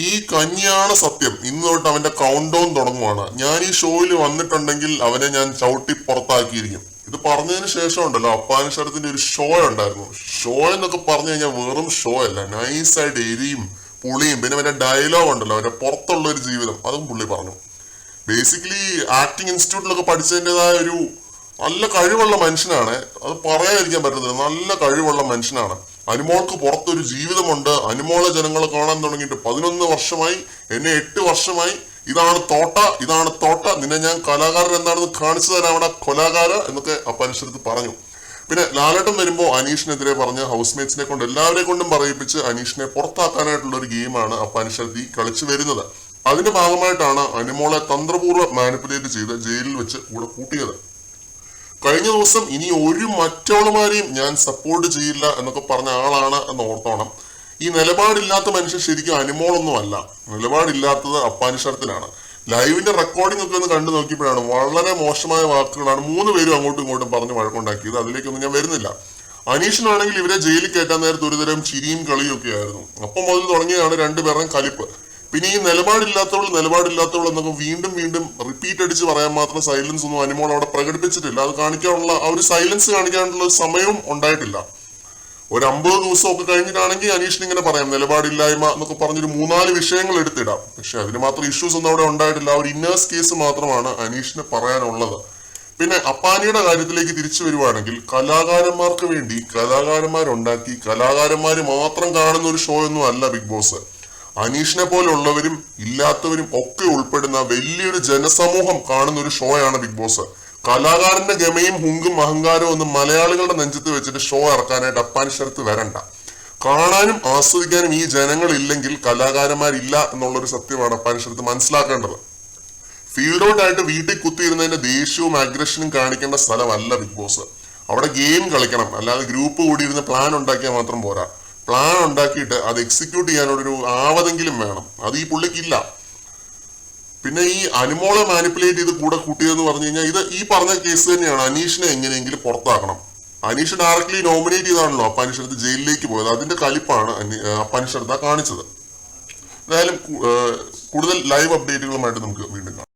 ഈ കഞ്ഞിയാണ് സത്യം. ഇന്ന് തൊട്ട് അവന്റെ കൗണ്ട് ഡൗൺ തുടങ്ങുവാണ്. ഞാൻ ഈ ഷോയിൽ വന്നിട്ടുണ്ടെങ്കിൽ അവനെ ഞാൻ ചവിട്ടി പുറത്താക്കിയിരിക്കും. ഇത് പറഞ്ഞതിന് ശേഷം ഉണ്ടല്ലോ, അപ്പാനുഷരത്തിന്റെ ഒരു ഷോ ഉണ്ടായിരുന്നു. ഷോ എന്നൊക്കെ പറഞ്ഞു കഴിഞ്ഞാൽ വെറും ഷോ അല്ല, നൈസായിട്ട് എരിയും പുളിയും പിന്നെ അവന്റെ ഡയലോഗ് ഉണ്ടല്ലോ, അവന്റെ പുറത്തുള്ള ഒരു ജീവിതം, അതും പുള്ളി പറഞ്ഞു. ബേസിക്കലി ആക്ടിങ് ഇൻസ്റ്റിറ്റ്യൂട്ടിലൊക്കെ പഠിച്ചതിൻ്റെതായ ഒരു നല്ല കഴിവുള്ള മനുഷ്യനാണ്. അത് പറയാതിരിക്കാൻ പറ്റത്തില്ല, നല്ല കഴിവുള്ള മനുഷ്യനാണ്. അനുമോൾക്ക് പുറത്തൊരു ജീവിതമുണ്ട്. അനുമോളെ ജനങ്ങൾ കാണാൻ തുടങ്ങിയിട്ട് 11 വർഷമായി, എന്നെ 8 വർഷമായി. ഇതാണ് തോട്ട, നിന്നെ ഞാൻ കലാകാരൻ എന്താണെന്ന് കാണിച്ചു തരാം അവിടെ കൊലാകാര എന്നൊക്കെ അപ്പനുസരിച്ച് പറഞ്ഞു. പിന്നെ ലാലേട്ടൻ വരുമ്പോൾ അനീഷിനെതിരെ പറഞ്ഞ ഹൗസ്മേറ്റ്സിനെ കൊണ്ട് എല്ലാവരെ കൊണ്ടും പറയിപ്പിച്ച് അനീഷിനെ പുറത്താക്കാനായിട്ടുള്ള ഒരു ഗെയിമാണ് അപ്പനുസരിച്ച് കളിച്ചു വരുന്നത്. അതിന്റെ ഭാഗമായിട്ടാണ് അനുമോളെ തന്ത്രപൂർവ്വം മാനിപ്പുലേറ്റ് ചെയ്ത് ജയിലിൽ വെച്ച് കൂടെ കൂട്ടിയത്. കഴിഞ്ഞ ദിവസം ഇനി ഒരു മറ്റവളുമാരെയും ഞാൻ സപ്പോർട്ട് ചെയ്യില്ല എന്നൊക്കെ പറഞ്ഞ ആളാണ് എന്ന് ഓർത്തോണം. ഈ നിലപാടില്ലാത്ത മനുഷ്യൻ ശരിക്കും അനുമോളൊന്നും അല്ല, നിലപാടില്ലാത്തത് അപ്പാനുഷരത്തിലാണ്. ലൈവിന്റെ റെക്കോർഡിംഗ് ഒക്കെ ഒന്ന് കണ്ടു നോക്കിയപ്പോഴാണ് വളരെ മോശമായ വാക്കുകളാണ് 3 പേരും അങ്ങോട്ടും ഇങ്ങോട്ടും പറഞ്ഞ് വഴക്കുണ്ടാക്കിയത്. അതിലേക്കൊന്നും ഞാൻ വരുന്നില്ല. അനീഷിനാണെങ്കിൽ ഇവരെ ജയിലിൽ കയറ്റാൻ നേരത്തെ ഒരുതരം ചിരിയും കളിയും ഒക്കെ ആയിരുന്നു. അപ്പം മുതൽ തുടങ്ങിയാണ് രണ്ടുപേരുടെയും കലിപ്പ്. പിന്നെ ഈ നിലപാടില്ലാത്തവൾ എന്നൊക്കെ വീണ്ടും റിപ്പീറ്റ് അടിച്ച് പറയാൻ മാത്രം സൈലൻസ് ഒന്നും അനുമോൾ അവിടെ പ്രകടിപ്പിച്ചിട്ടില്ല. അത് കാണിക്കാനുള്ള ആ ഒരു സൈലൻസ് കാണിക്കാനുള്ള ഒരു സമയവും ഉണ്ടായിട്ടില്ല. ഒരു 50 ദിവസമൊക്കെ കഴിഞ്ഞിട്ടാണെങ്കിൽ അനീഷിന് ഇങ്ങനെ പറയാം, നിലപാടില്ലായ്മ എന്നൊക്കെ പറഞ്ഞൊരു 3-4 വിഷയങ്ങൾ എടുത്തിടാം. പക്ഷെ അതിന് മാത്രം ഇഷ്യൂസ് ഒന്നും അവിടെ ഉണ്ടായിട്ടില്ല. ഒരു ഇന്നേഴ്സ് കേസ് മാത്രമാണ് അനീഷിന് പറയാനുള്ളത്. പിന്നെ അപ്പാനിയുടെ കാര്യത്തിലേക്ക് തിരിച്ചു വരുവാണെങ്കിൽ, കലാകാരന്മാർക്ക് വേണ്ടി കലാകാരന്മാരുണ്ടാക്കി കലാകാരന്മാര് മാത്രം കാണുന്ന ഒരു ഷോ ഒന്നും അല്ല ബിഗ് ബോസ്. അനീഷിനെ പോലുള്ളവരും ഇല്ലാത്തവരും ഒക്കെ ഉൾപ്പെടുന്ന വലിയൊരു ജനസമൂഹം കാണുന്ന ഒരു ഷോയാണ് ബിഗ് ബോസ്. കലാകാരന്റെ ഗമയും ഹുങ്കും അഹങ്കാരവും ഒന്നും മലയാളികളുടെ നെഞ്ചത്ത് വെച്ചിട്ട് ഷോ ഇറക്കാനായിട്ട് അപ്പാനുഷരത്ത് വരണ്ട. കാണാനും ആസ്വദിക്കാനും ഈ ജനങ്ങൾ ഇല്ലെങ്കിൽ കലാകാരന്മാരില്ല എന്നുള്ളൊരു സത്യമാണ് അപ്പാനുഷരത്ത് മനസ്സിലാക്കേണ്ടത്. ഫീൽഡ് ഔട്ട് ആയിട്ട് വീട്ടിൽ കുത്തിയിരുന്നതിന്റെ ദേഷ്യവും അഗ്രഷനും കാണിക്കേണ്ട സ്ഥലമല്ല ബിഗ് ബോസ്. അവിടെ ഗെയിം കളിക്കണം, അല്ലാതെ ഗ്രൂപ്പ് കൂടി ഇരുന്ന് പ്ലാൻ ഉണ്ടാക്കിയാൽ മാത്രം പോരാ. പ്ലാൻ ഉണ്ടാക്കിയിട്ട് അത് എക്സിക്യൂട്ട് ചെയ്യാനുള്ളൊരു ആവതെങ്കിലും വേണം. അത് ഈ പുള്ളിക്കില്ല. പിന്നെ ഈ അനുമോളെ മാനിപ്പുലേറ്റ് ചെയ്ത് കൂടെ കൂട്ടിയതെന്ന് പറഞ്ഞു കഴിഞ്ഞാൽ ഇത് ഈ പറഞ്ഞ കേസ് തന്നെയാണ്. അനീഷിനെ എങ്ങനെയെങ്കിലും പുറത്താക്കണം. അനീഷ് ഡയറക്ട്ലി നോമിനേറ്റ് ചെയ്താണല്ലോ അപ്പാനുഷരത്ത് ജയിലിലേക്ക് പോയത്. അതിന്റെ കലിപ്പാണ് അപ്പാനുഷരത്ത് കാണിച്ചത്. എന്തായാലും കൂടുതൽ ലൈവ് അപ്ഡേറ്റുകളുമായിട്ട് നമുക്ക് വീണ്ടും കാണാം.